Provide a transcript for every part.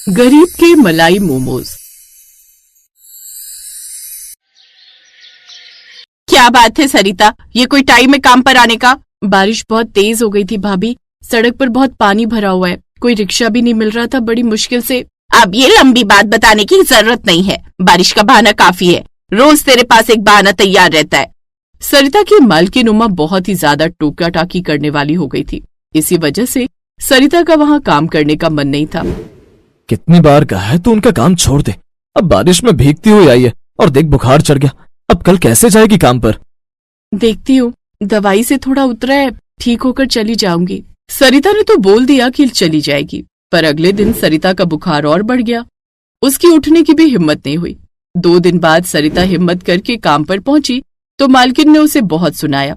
गरीब के मलाई मोमोज। क्या बात है सरिता, ये कोई टाइम है काम पर आने का? बारिश बहुत तेज हो गई थी भाभी, सड़क पर बहुत पानी भरा हुआ है, कोई रिक्शा भी नहीं मिल रहा था, बड़ी मुश्किल से। अब ये लंबी बात बताने की जरूरत नहीं है, बारिश का बहाना काफी है, रोज तेरे पास एक बहाना तैयार रहता है। सरिता की मालकिन उमा बहुत ही ज्यादा टोका टाकी करने वाली हो गई थी। इसी वजह से सरिता का वहाँ काम करने का मन नहीं था। कितनी बार कहा है तू उनका काम छोड़ दे, अब बारिश में भीगती हुई आई है और देख बुखार चढ़ गया, अब कल कैसे जाएगी काम पर? देखती हूँ, दवाई से थोड़ा उतरा है, ठीक होकर चली जाऊंगी। सरिता ने तो बोल दिया कि चली जाएगी, पर अगले दिन सरिता का बुखार और बढ़ गया। उसकी उठने की भी हिम्मत नहीं हुई। 2 दिन बाद सरिता हिम्मत करके काम पर पहुंची तो मालकिन ने उसे बहुत सुनाया।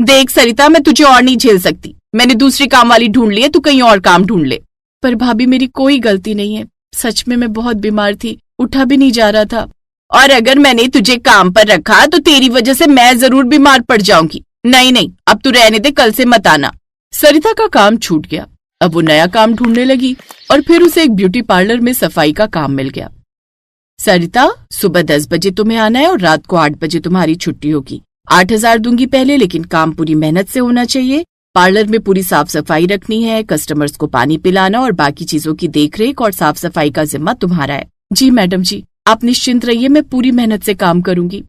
देख सरिता, मैं तुझे और नहीं झेल सकती, मैंने दूसरी काम वाली ढूंढ ली है, तू कहीं और काम ढूंढ ले। पर भाभी मेरी कोई गलती नहीं है, सच में मैं बहुत बीमार थी, उठा भी नहीं जा रहा था। और अगर मैंने तुझे काम पर रखा तो तेरी वजह से मैं जरूर बीमार पड़ जाऊंगी। नहीं, अब तू रहने दे, कल से मत आना। सरिता का काम छूट गया। अब वो नया काम ढूंढने लगी और फिर उसे एक ब्यूटी पार्लर में सफाई का काम मिल गया। सरिता, सुबह 10 बजे तुम्हें आना है और रात को 8 बजे तुम्हारी छुट्टी होगी। 8,000 दूंगी पहले, लेकिन काम पूरी मेहनत से होना चाहिए। पार्लर में पूरी साफ सफाई रखनी है, कस्टमर्स को पानी पिलाना और बाकी चीजों की देखरेख और साफ सफाई का जिम्मा तुम्हारा है। जी मैडम जी, आप निश्चिंत रहिए, मैं पूरी मेहनत से काम करूंगी।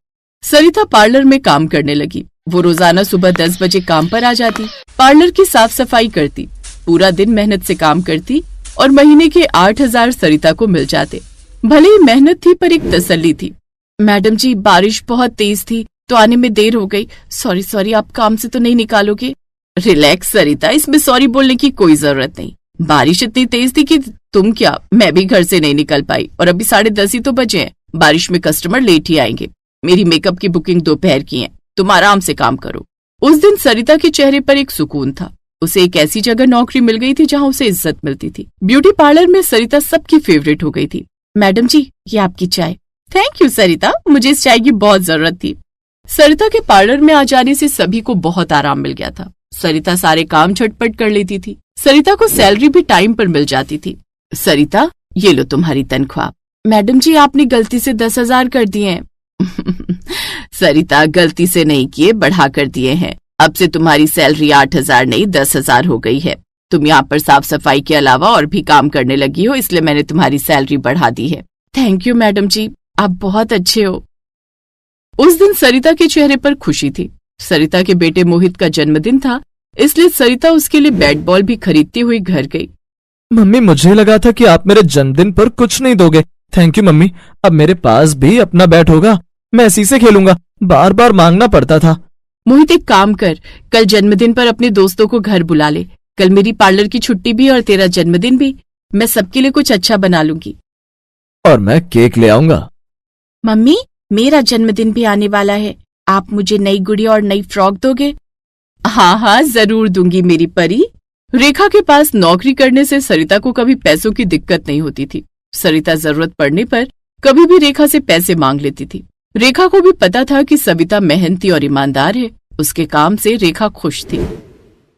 सरिता पार्लर में काम करने लगी। वो रोजाना सुबह 10 बजे काम पर आ जाती, पार्लर की साफ सफाई करती, पूरा दिन मेहनत से काम करती और महीने के 8,000 सरिता को मिल जाते। भले ही मेहनत थी पर एक तसल्ली थी। मैडम जी, बारिश बहुत तेज थी तो आने में देर हो गई, सॉरी, आप काम से तो नहीं निकालोगे? रिलैक्स सरिता, इसमें सॉरी बोलने की कोई जरूरत नहीं। बारिश इतनी तेज थी कि तुम क्या, मैं भी घर से नहीं निकल पाई और अभी 10:30 ही तो बजे हैं। बारिश में कस्टमर लेट ही आएंगे। मेरी मेकअप की बुकिंग दोपहर की है, तुम आराम से काम करो। उस दिन सरिता के चेहरे पर एक सुकून था। उसे एक ऐसी जगह नौकरी मिल गई थी जहाँ उसे इज्जत मिलती थी। ब्यूटी पार्लर में सरिता सबकी फेवरेट हो गई थी। मैडम जी, ये आपकी चाय। थैंक यू सरिता, मुझे इस चाय की बहुत जरूरत थी। सरिता के पार्लर में आ जाने से सभी को बहुत आराम मिल गया था। सरिता सारे काम झटपट कर लेती थी। सरिता को सैलरी भी टाइम पर मिल जाती थी। सरिता, ये लो तुम्हारी तनख्वाह। मैडम जी, आपने गलती से 10,000 कर दिए हैं। सरिता, गलती से नहीं किए, बढ़ा कर दिए हैं। अब से तुम्हारी सैलरी 8,000 नहीं 10,000 हो गई है। तुम यहाँ पर साफ सफाई के अलावा और भी काम करने लगी हो, इसलिए मैंने तुम्हारी सैलरी बढ़ा दी है। थैंक यू मैडम जी, आप बहुत अच्छे हो। उस दिन सरिता के चेहरे पर खुशी थी। सरिता के बेटे मोहित का जन्मदिन था, इसलिए सरिता उसके लिए बैट बॉल भी खरीदती हुई घर गई। मम्मी, मुझे लगा था कि आप मेरे जन्मदिन पर कुछ नहीं दोगे। थैंक यू मम्मी, अब मेरे पास भी अपना बैट होगा, मैं इसी से खेलूंगा, बार बार मांगना पड़ता था। मोहित, एक काम कर, कल जन्मदिन पर अपने दोस्तों को घर बुला ले। कल मेरी पार्लर की छुट्टी भी और तेरा जन्मदिन भी, मैं सबके लिए कुछ अच्छा बना लूंगी। और मैं केक ले आऊंगा। मम्मी, मेरा जन्मदिन भी आने वाला है, आप मुझे नई गुड़िया और नई फ्रॉक दोगे? हाँ, जरूर दूंगी मेरी परी। रेखा के पास नौकरी करने से सरिता को कभी पैसों की दिक्कत नहीं होती थी। सरिता जरूरत पड़ने पर कभी भी रेखा से पैसे मांग लेती थी। रेखा को भी पता था कि सविता मेहनती और ईमानदार है, उसके काम से रेखा खुश थी।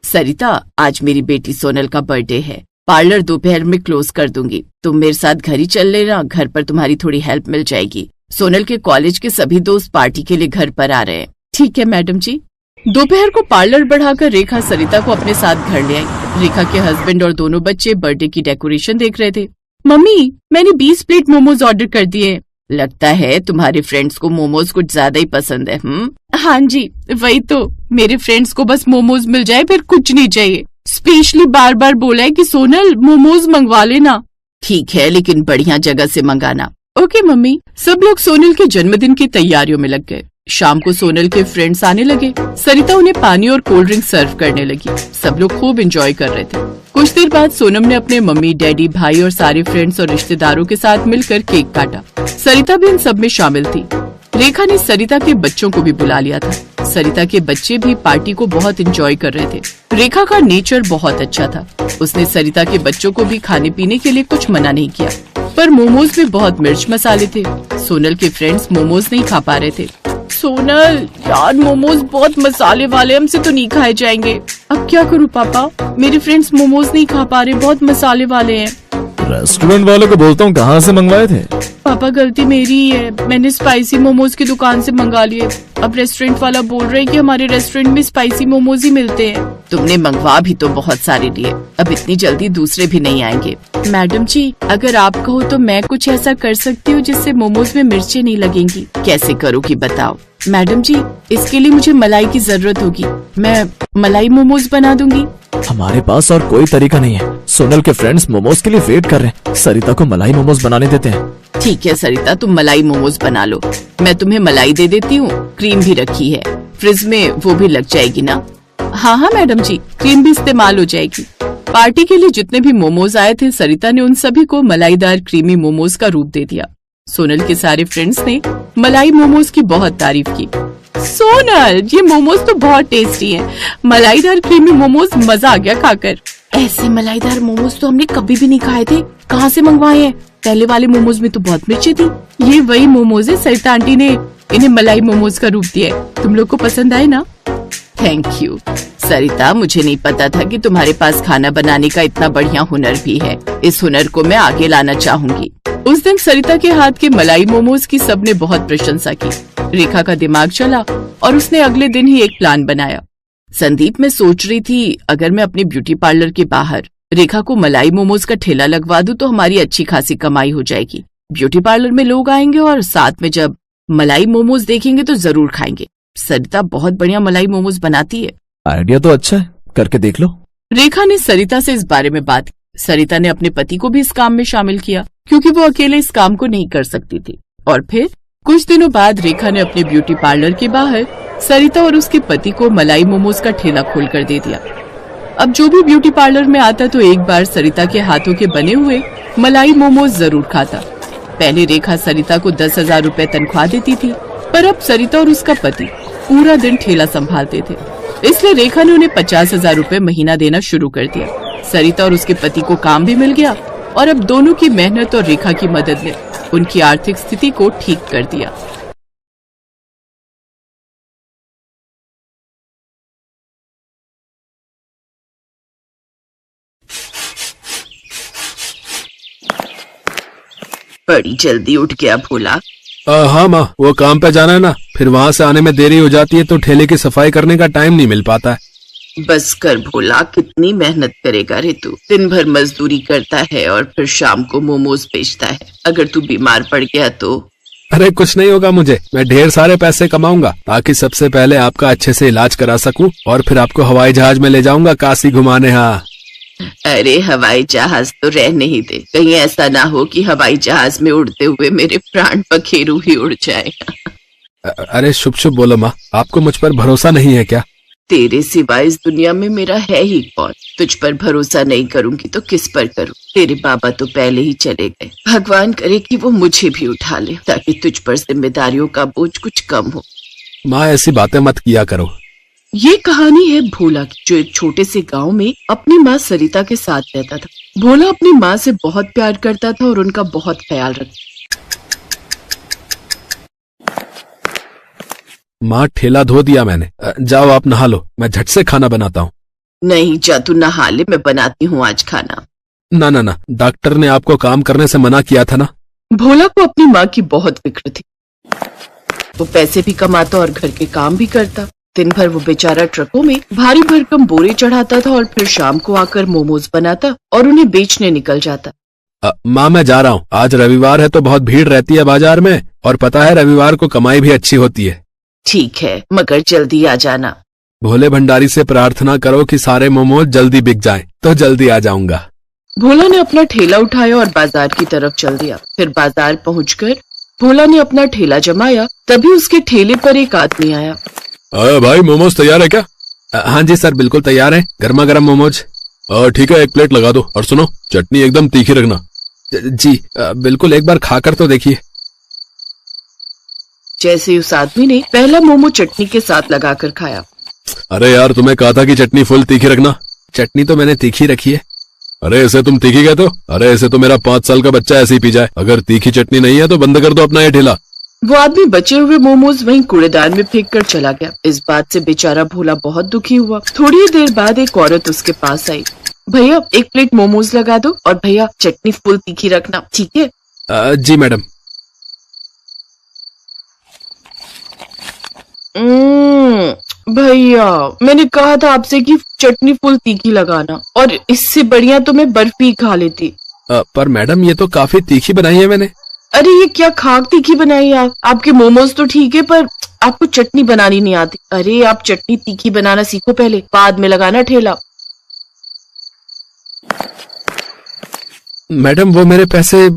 सरिता, आज मेरी बेटी सोनल का बर्थडे है, पार्लर दोपहर में क्लोज कर दूंगी, तुम मेरे साथ घर ही चल लेना, घर पर तुम्हारी थोड़ी हेल्प मिल जाएगी। सोनल के कॉलेज के सभी दोस्त पार्टी के लिए घर पर आ रहे हैं। ठीक है मैडम जी। दोपहर को पार्लर बढ़ाकर रेखा सरिता को अपने साथ घर ले आई। रेखा के हस्बैंड और दोनों बच्चे बर्थडे की डेकोरेशन देख रहे थे। मम्मी, मैंने 20 प्लेट मोमोज ऑर्डर कर दिए। लगता है तुम्हारे फ्रेंड्स को मोमोज कुछ ज्यादा ही पसंद है। हाँ जी, वही तो, मेरे फ्रेंड्स को बस मोमोज मिल जाए, फिर कुछ नहीं चाहिए। स्पेशली बार बार बोला है कि सोनल मोमोज मंगवा लेना। ठीक है, लेकिन बढ़िया जगह से मंगाना। Okay mummy. सब लोग सोनल के जन्मदिन की तैयारियों में लग गए। शाम को सोनल के फ्रेंड्स आने लगे। सरिता उन्हें पानी और कोल्ड ड्रिंक सर्व करने लगी। सब लोग खूब एंजॉय कर रहे थे। कुछ देर बाद सोनम ने अपने मम्मी, डैडी, भाई और सारे फ्रेंड्स और रिश्तेदारों के साथ मिलकर केक काटा। सरिता भी इन सब में शामिल थी। रेखा ने सरिता के बच्चों को भी बुला लिया था। सरिता के बच्चे भी पार्टी को बहुत एंजॉय कर रहे थे। रेखा का नेचर बहुत अच्छा था। उसने सरिता के बच्चों को भी खाने पीने के लिए कुछ मना नहीं किया, पर मोमोज में बहुत मिर्च मसाले थे। सोनल के फ्रेंड्स मोमोज नहीं खा पा रहे थे। सोनल, यार मोमोज बहुत मसाले वाले, हमसे तो नहीं खाए जाएंगे। अब क्या करूँ पापा, मेरे फ्रेंड्स मोमोज नहीं खा पा रहे, बहुत मसाले वाले हैं। रेस्टोरेंट वालों को बोलता हूँ कहाँ से मंगवाए थे? पापा गलती मेरी ही है, मैंने स्पाइसी मोमोज की दुकान से मंगा लिए। अब रेस्टोरेंट वाला बोल रहा है कि हमारे रेस्टोरेंट में स्पाइसी मोमोज ही मिलते हैं। तुमने मंगवा भी तो बहुत सारे लिए, अब इतनी जल्दी दूसरे भी नहीं आएंगे। मैडम जी, अगर आप कहो तो मैं कुछ ऐसा कर सकती हूँ जिससे मोमोज में मिर्चें नहीं लगेंगी। कैसे करोगी बताओ? मैडम जी, इसके लिए मुझे मलाई की जरूरत होगी, मैं मलाई मोमोज बना दूंगी। हमारे पास और कोई तरीका नहीं है। सोनल के फ्रेंड्स मोमोज के लिए वेट कर रहे हैं, सरिता को मलाई मोमोज बनाने देते हैं। ठीक है सरिता, तुम मलाई मोमोज बना लो, मैं तुम्हें मलाई दे देती हूँ। क्रीम भी रखी है फ्रिज में, वो भी लग जाएगी ना? हाँ हाँ मैडम जी, क्रीम भी इस्तेमाल हो जाएगी। पार्टी के लिए जितने भी मोमोज आए थे, सरिता ने उन सभी को मलाईदार क्रीमी मोमोज का रूप दे दिया। सोनल के सारे फ्रेंड्स ने मलाई मोमोज की बहुत तारीफ की। सोनल, ये मोमोज तो बहुत टेस्टी हैं, मलाईदार क्रीमी मोमोज, मजा आ गया खाकर। ऐसे मलाईदार मोमोज तो हमने कभी भी नहीं खाए थे, कहाँ से मंगवाए हैं? पहले वाले मोमोज में तो बहुत मिर्ची थी। ये वही मोमोज है, सरिता आंटी ने इन्हें मलाई मोमोज का रूप दिया है। तुम लोग को पसंद आए ना? थैंक यू सरिता, मुझे नहीं पता था कि तुम्हारे पास खाना बनाने का इतना बढ़िया हुनर भी है। इस हुनर को मैं आगे लाना चाहूंगी। उस दिन सरिता के हाथ के मलाई मोमोज की सबने बहुत प्रशंसा की। रेखा का दिमाग चला और उसने अगले दिन ही एक प्लान बनाया। संदीप, मैं सोच रही थी अगर मैं अपने ब्यूटी पार्लर के बाहर रेखा को मलाई मोमोज का ठेला लगवा दूं तो हमारी अच्छी खासी कमाई हो जाएगी। ब्यूटी पार्लर में लोग आएंगे और साथ में जब मलाई मोमोज देखेंगे तो जरूर खाएंगे। सरिता बहुत बढ़िया मलाई मोमोज बनाती है। आइडिया तो अच्छा है, करके देख लो। रेखा ने सरिता से इस बारे में बात की। सरिता ने अपने पति को भी इस काम में शामिल किया क्योंकि वो अकेले इस काम को नहीं कर सकती थी। और फिर कुछ दिनों बाद रेखा ने अपने ब्यूटी पार्लर के बाहर सरिता और उसके पति को मलाई मोमोज का ठेला खोल कर दे दिया। अब जो भी ब्यूटी पार्लर में आता तो एक बार सरिता के हाथों के बने हुए मलाई मोमोज जरूर खाता। पहले रेखा सरिता को 10,000 रुपए तनख्वाह देती थी, पर अब सरिता और उसका पति पूरा दिन ठेला संभालते थे, इसलिए रेखा ने उन्हें 50,000 रुपए महीना देना शुरू कर दिया। सरिता और उसके पति को काम भी मिल गया और अब दोनों की मेहनत और रेखा की मदद ने उनकी आर्थिक स्थिति को ठीक कर दिया। बड़ी जल्दी उठ गया भोला। हाँ माँ, वो काम पे जाना है ना, फिर वहाँ से आने में देरी हो जाती है तो ठेले की सफाई करने का टाइम नहीं मिल पाता है। बस कर भोला, कितनी मेहनत करेगा रे तू। दिन भर मजदूरी करता है और फिर शाम को मोमोज बेचता है। अगर तू बीमार पड़ गया तो? अरे कुछ नहीं होगा मुझे, मैं ढेर सारे पैसे कमाऊंगा ताकि सबसे पहले आपका अच्छे से इलाज करा सकूं और फिर आपको हवाई जहाज में ले जाऊंगा काशी घुमाने। हाँ। अरे हवाई जहाज तो रहने ही दे, कहीं ऐसा ना हो कि हवाई जहाज में उड़ते हुए मेरे प्राण पखेरु ही उड़ जाए। अरे शुभ शुभ बोलो माँ, आपको मुझ पर भरोसा नहीं है क्या? तेरे सिवा इस दुनिया में मेरा है ही कौन? तुझ पर भरोसा नहीं करूंगी तो किस पर करूं? तेरे बाबा तो पहले ही चले गए। भगवान करे कि वो मुझे भी उठा ले ताकि तुझ पर जिम्मेदारियों का बोझ कुछ कम हो। माँ ऐसी बातें मत किया करो। ये कहानी है भोला की, जो एक छोटे से गांव में अपनी माँ सरिता के साथ रहता था। भोला अपनी माँ से बहुत प्यार करता था और उनका बहुत ख्याल रखता। माँ ठेला धो दिया मैंने, जाओ आप नहा लो, मैं झट से खाना बनाता हूँ। नहीं जा, तू नहा ले, मैं बनाती हूँ आज खाना। ना ना ना, डॉक्टर ने आपको काम करने से मना किया था ना। भोला को अपनी माँ की बहुत फिक्र थी। वो पैसे भी कमाता और घर के काम भी करता। दिन भर वो बेचारा ट्रकों में भारी भरकम बोरे चढ़ाता था और फिर शाम को आकर मोमोज बनाता और उन्हें बेचने निकल जाता। माँ मैं जा रहा हूँ, आज रविवार है तो बहुत भीड़ रहती है बाजार में और पता है रविवार को कमाई भी अच्छी होती है। ठीक है, मगर जल्दी आ जाना। भोले भंडारी से प्रार्थना करो कि सारे मोमोज जल्दी बिक जाएं, तो जल्दी आ जाऊंगा। भोला ने अपना ठेला उठाया और बाजार की तरफ चल दिया। फिर बाजार पहुंचकर भोला ने अपना ठेला जमाया, तभी उसके ठेले पर एक आदमी आया। भाई मोमोज तैयार है क्या? हाँ जी सर, बिल्कुल तैयार है, गर्मा गर्म मोमोज। ठीक है, एक प्लेट लगा दो और सुनो चटनी एकदम तीखी रखना। जी बिल्कुल, एक बार खाकर तो देखिए। जैसे उस आदमी ने पहला मोमो चटनी के साथ लगाकर खाया। अरे यार, तुम्हें कहा था कि चटनी फुल तीखी रखना। चटनी तो मैंने तीखी रखी है। अरे ऐसे तुम तीखी कहते हो? अरे ऐसे तो मेरा 5 साल का बच्चा ऐसे ही पी जाए। अगर तीखी चटनी नहीं है तो बंद कर दो अपना ये ठेला। वो आदमी बचे हुए मोमोज वहीं कूड़ेदान में फेंक कर चला गया। इस बात से बेचारा भोला बहुत दुखी हुआ। थोड़ी देर बाद एक औरत उसके पास आई। भैया एक प्लेट मोमोज लगा दो और भैया चटनी फुल तीखी रखना, ठीक है? जी मैडम। भैया मैंने कहा था आपसे कि चटनी फुल तीखी लगाना, और इससे बढ़िया तो मैं बर्फी खा लेती। पर मैडम ये तो काफी तीखी बनाई है मैंने। अरे ये क्या खाक तीखी बनाई आप? आपके मोमोज तो ठीक है पर आपको चटनी बनानी नहीं आती। अरे आप चटनी तीखी बनाना सीखो पहले, बाद में लगाना ठेला। मैडम वो मेरे पैसे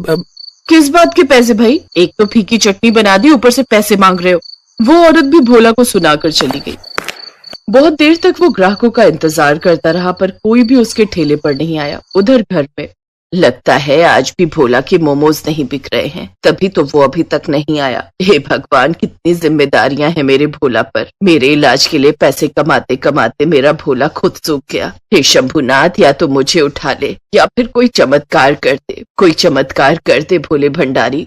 किस बात के पैसे भाई? एक तो फीकी चटनी बना दी, ऊपर से पैसे मांग रहे हो। वो औरत भी भोला को सुनाकर चली गई। बहुत देर तक वो ग्राहकों का इंतजार करता रहा पर कोई भी उसके ठेले पर नहीं आया। उधर घर पे लगता है आज भी भोला के मोमोज नहीं बिक रहे हैं, तभी तो वो अभी तक नहीं आया। हे भगवान, कितनी जिम्मेदारियां हैं मेरे भोला पर। मेरे इलाज के लिए पैसे कमाते कमाते मेरा भोला खुद सूख गया। हे शंभुनाथ, या तो मुझे उठा ले या फिर कोई चमत्कार कर दे, कोई चमत्कार कर दे भोले भंडारी।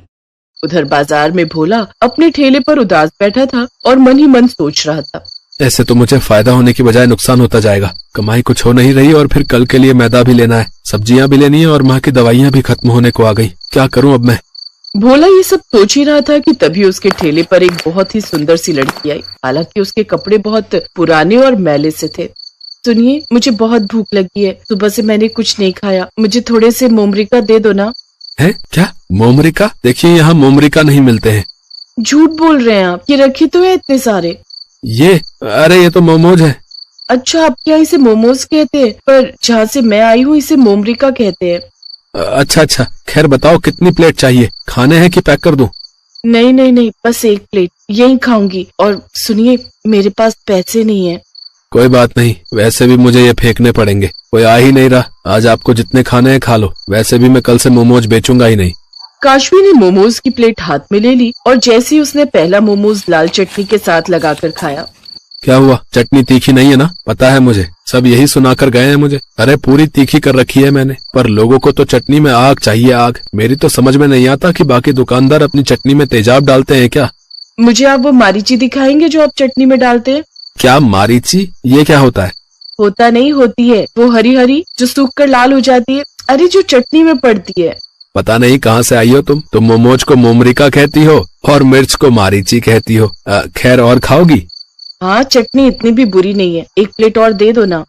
उधर बाजार में भोला अपने ठेले पर उदास बैठा था और मन ही मन सोच रहा था, ऐसे तो मुझे फायदा होने की बजाय नुकसान होता जाएगा। कमाई कुछ हो नहीं रही और फिर कल के लिए मैदा भी लेना है, सब्जियां भी लेनी है और माँ की दवाइयां भी खत्म होने को आ गई। क्या करूं अब मैं? भोला ये सब सोच ही रहा था कि तभी उसके ठेले पर एक बहुत ही सुंदर सी लड़की आई। हालांकि उसके कपड़े बहुत पुराने और मैले से थे। सुनिए, मुझे बहुत भूख लगी है, सुबह से मैंने कुछ नहीं खाया, मुझे थोड़े से मोमरिका दे दो ना। है क्या? मोमरिका? देखिए यहाँ मोमरिका नहीं मिलते हैं। झूठ बोल रहे हैं आप, ये रखे तो है इतने सारे। अरे ये तो मोमोज है। अच्छा, आपके यहाँ इसे मोमोज कहते हैं, पर जहाँ से मैं आई हूँ इसे मोमरिका कहते हैं। अच्छा, खैर बताओ कितनी प्लेट चाहिए? खाने हैं कि पैक कर दूं? नहीं नहीं नहीं, बस एक प्लेट यही खाऊंगी। और सुनिए, मेरे पास पैसे नहीं है। कोई बात नहीं, वैसे भी मुझे ये फेंकने पड़ेंगे, कोई आ ही नहीं रहा। आज आपको जितने खाने हैं खा लो, वैसे भी मैं कल से मोमोज बेचूंगा ही नहीं। काशवी ने मोमोज की प्लेट हाथ में ले ली और जैसे ही उसने पहला मोमोज लाल चटनी के साथ लगाकर खाया। क्या हुआ? चटनी तीखी नहीं है ना? पता है मुझे, सब यही सुनाकर गए हैं मुझे। अरे पूरी तीखी कर रखी है मैंने, पर लोगों को तो चटनी में आग चाहिए, आग। मेरी तो समझ में नहीं आता कि बाकी दुकानदार अपनी चटनी में तेजाब डालते हैं क्या? मुझे आप वो मारीची दिखाएंगे जो आप चटनी में डालते हैं? क्या मारीची? ये क्या होता है? होता नहीं, होती है वो हरी हरी जो सूख कर लाल हो जाती है। अरे जो चटनी में पड़ती है। पता नहीं कहाँ से आई हो तुम मोमोज को मोमरिका कहती हो और मिर्च को मारीची कहती हो। खैर, और खाओगी? हाँ, चटनी इतनी भी बुरी नहीं है, एक प्लेट और दे दो ना।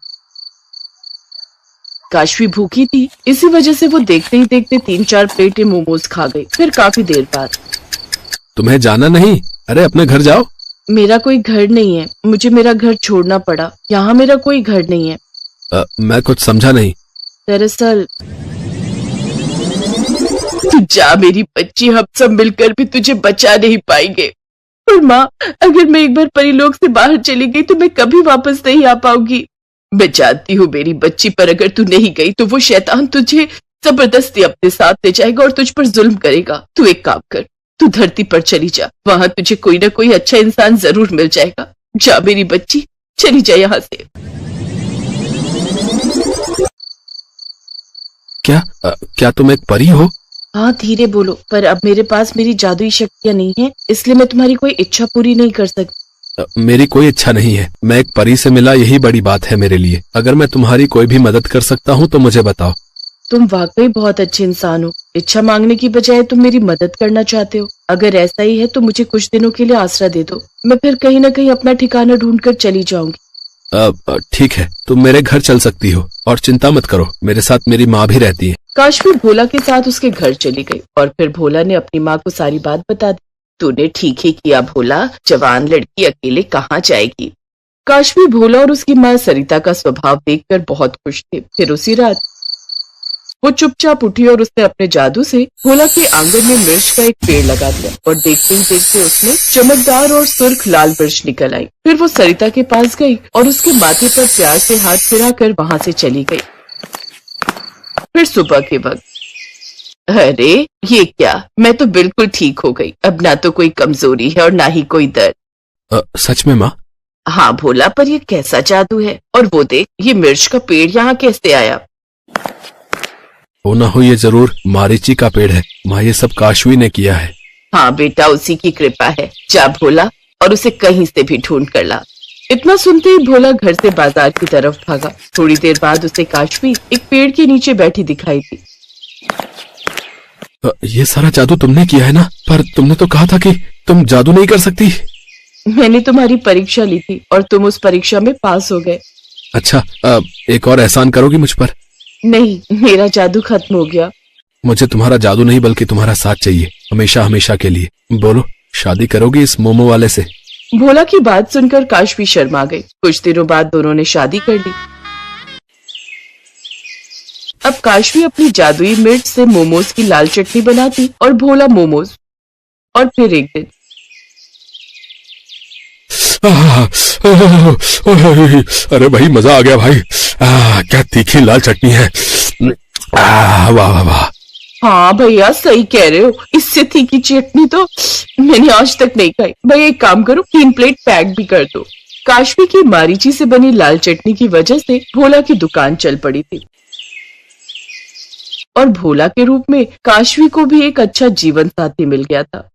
काशवी भूखी थी, इसी वजह से वो देखते ही देखते 3-4 प्लेटें मोमोज खा गई। फिर काफी देर बाद, तुम्हें जाना नहीं? अरे अपने घर जाओ। मेरा कोई घर नहीं है, मुझे मेरा घर छोड़ना पड़ा। यहाँ मेरा कोई घर नहीं है। मैं कुछ समझा नहीं। दरअसल तू जा मेरी बच्ची, हम सब मिलकर भी तुझे बचा नहीं पाएंगे। और माँ, अगर मैं एक बार परिलोक से बाहर चली गई तो मैं कभी वापस नहीं आ पाऊंगी। मैं जानती हूँ मेरी बच्ची, पर अगर तू नहीं गई तो वो शैतान तुझे जबरदस्ती अपने साथ ले जाएगा और तुझ पर जुल्म करेगा। तू एक काम कर, तू धरती पर चली जा, वहां तुझे कोई ना कोई अच्छा इंसान जरूर मिल जाएगा। जा मेरी बच्ची, चली जा यहाँ से। क्या तुम एक परी हो? हाँ, धीरे बोलो, पर अब मेरे पास मेरी जादुई शक्तियाँ नहीं है, इसलिए मैं तुम्हारी कोई इच्छा पूरी नहीं कर सकती। मेरी कोई इच्छा नहीं है, मैं एक परी से मिला, यही बड़ी बात है मेरे लिए। अगर मैं तुम्हारी कोई भी मदद कर सकता हूँ तो मुझे बताओ। तुम वाकई बहुत अच्छे इंसान हो। इच्छा मांगने की बजाय तुम मेरी मदद करना चाहते हो। अगर ऐसा ही है तो मुझे कुछ दिनों के लिए आसरा दे दो, मैं फिर कहीं न कहीं अपना ठिकाना ढूंढकर चली जाऊंगी। ठीक है, तुम मेरे घर चल सकती हो, और चिंता मत करो, मेरे साथ मेरी माँ भी रहती है। काशवी भोला के साथ उसके घर चली गई और फिर भोला ने अपनी माँ को सारी बात बता दी। तूने ठीक ही किया भोला, जवान लड़की अकेले कहाँ जाएगी। काशवी भोला और उसकी माँ सरिता का स्वभाव देखकर बहुत खुश थे। फिर उसी रात वो चुपचाप उठी और उसने अपने जादू से भोला के आंगन में मिर्च का एक पेड़ लगा दिया और देखते ही देखते उसमें चमकदार और सुर्ख लाल मिर्च निकल आई। फिर वो सरिता के पास गई और उसके माथे पर प्यार से हाथ फिराकर वहां से चली गई। फिर सुबह के वक्त, अरे ये क्या, मैं तो बिल्कुल ठीक हो गई। अब ना तो कोई कमजोरी है और ना ही कोई दर्द। सच में माँ? हाँ भोला, पर ये कैसा जादू है? और वो देख, ये मिर्च का पेड़ यहाँ कैसे आया? हो ना हो ये जरूर मारीची का पेड़ है। माँ, ये सब काशवी ने किया है। हाँ बेटा, उसी की कृपा है। जा भोला और उसे कहीं से भी ढूंढ कर ला। इतना सुनते ही भोला घर से बाजार की तरफ भागा। थोड़ी देर बाद उसे काशवी एक पेड़ के नीचे बैठी दिखाई दी। ये सारा जादू तुमने किया है ना? पर तुमने तो कहा था कि तुम जादू नहीं कर सकती। मैंने तुम्हारी परीक्षा ली थी और तुम उस परीक्षा में पास हो गए। अच्छा, एक और एहसान करोगी मुझ पर? नहीं, मेरा जादू खत्म हो गया। मुझे तुम्हारा जादू नहीं बल्कि तुम्हारा साथ चाहिए, हमेशा हमेशा के लिए। बोलो, शादी करोगी इस मोमो वाले से? भोला की बात सुनकर काशवी शर्मा गई। कुछ दिनों बाद दोनों ने शादी कर ली। अब काशवी अपनी जादुई मिर्च से मोमोज की लाल चटनी बनाती और भोला मोमोज। और फिर एक दिन अरे भाई, मजा आ गया भाई। क्या तीखी लाल चटनी है। वाह वाह वाह। हाँ भैया, सही कह रहे हो। इससे तीखी चटनी तो मैंने आज तक नहीं खाई। भैया एक काम करो, 3 प्लेट पैक भी कर दो। काशवी की मारीची से बनी लाल चटनी की वजह से भोला की दुकान चल पड़ी थी और भोला के रूप में काशवी को भी एक अच्छा जीवन साथी मिल गया था।